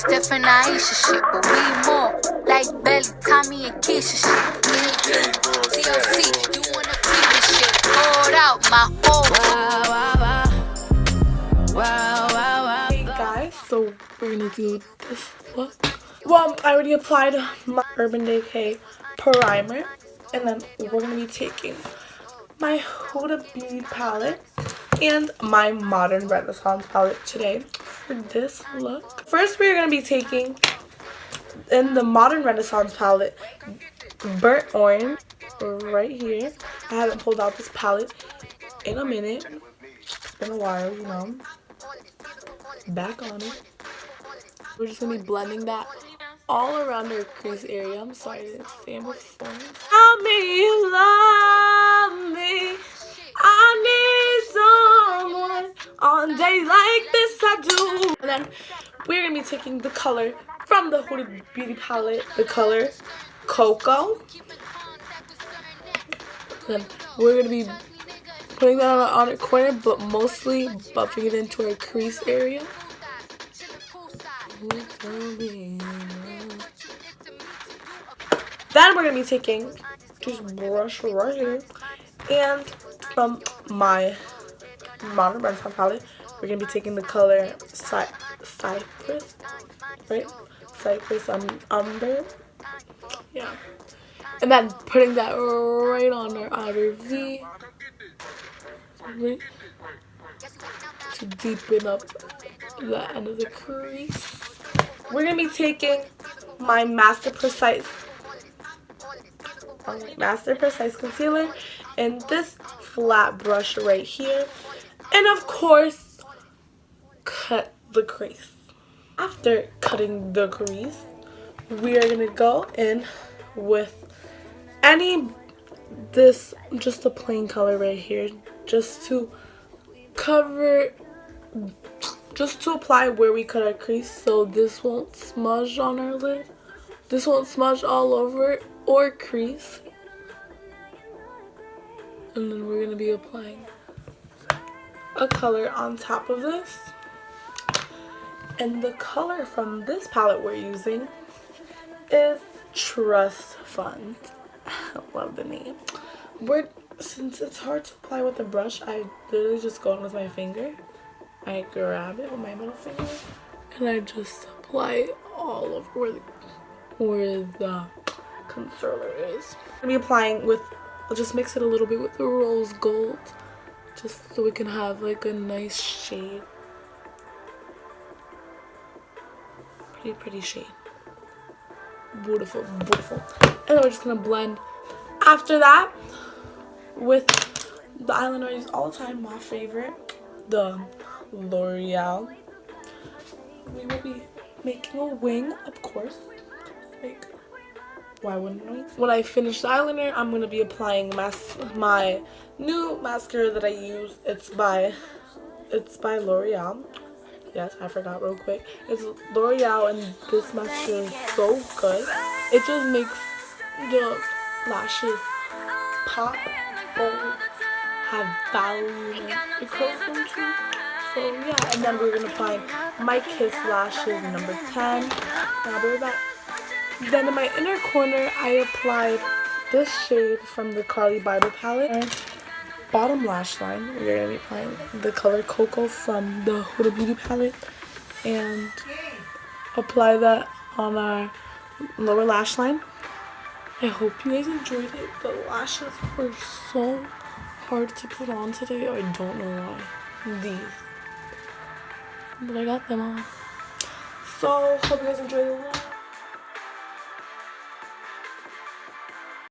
It's different Aisha shit, but we more like Belly, Tommy, and Keisha shit. Yeah. TLC, you wanna keep this shit? Hold out my whole. Hey guys, so we're gonna do this look. Well, I already applied my Urban Decay primer, and then we're gonna be taking my Huda Beauty palette and my Modern Renaissance palette today for this look. First, we're gonna be taking in the Modern Renaissance palette Burnt Orange right here. I haven't pulled out this palette in a minute. It's been a while, you know. Back on it. We're just gonna be blending that all around our crease area. I'm sorry I didn't say it before. Tell me you love me. I need someone on days like this. I do. And then we're gonna be taking the color from the Huda Beauty palette, the color Cocoa. Then we're gonna be putting that on our corner, but mostly buffing it into our crease area. Then we're gonna be taking this brush right here, and from my Modern Renaissance palette, we're gonna be taking the color Cypress, right? Cypress Umber, yeah. And then putting that right on our outer V, right, to deepen up the end of the crease. We're gonna be taking my Master Precise concealer and this flat brush right here, and of course cut the crease. After cutting the crease, we are gonna go in with just a plain color right here, just to apply where we cut our crease, so this won't smudge on our lid. This won't smudge all over it or crease. And then we're going to be applying a color on top of this. And the color from this palette we're using is Trust Fund. I love the name. Since it's hard to apply with a brush, I literally just go in with my finger. I grab it with my middle finger and I just apply it all over where the concealer is. I'm gonna be applying with, I'll just mix it a little bit with the rose gold, just so we can have like a nice shade. Pretty shade. Beautiful, beautiful. And then we're just gonna blend after that with the eyeliner I use all the time, my favorite, the L'Oreal. We will be making a wing, of course. Like, why wouldn't we? When I finish the eyeliner, I'm going to be applying my new mascara that I use. It's by L'Oreal. Yes, I forgot real quick. It's L'Oreal, and this mascara is so good. It just makes the lashes pop or have value and it curls them too. So yeah, and then we're gonna apply my Kiss lashes number 10. And I'll be right back. Then in my inner corner, I applied this shade from the Carly Bible palette. Our bottom lash line, we're gonna be applying the color Cocoa from the Huda Beauty palette, and apply that on our lower lash line. I hope you guys enjoyed it. The lashes were so hard to put on today. I don't know why. These. But I got them on. So, hope you guys enjoyed the look.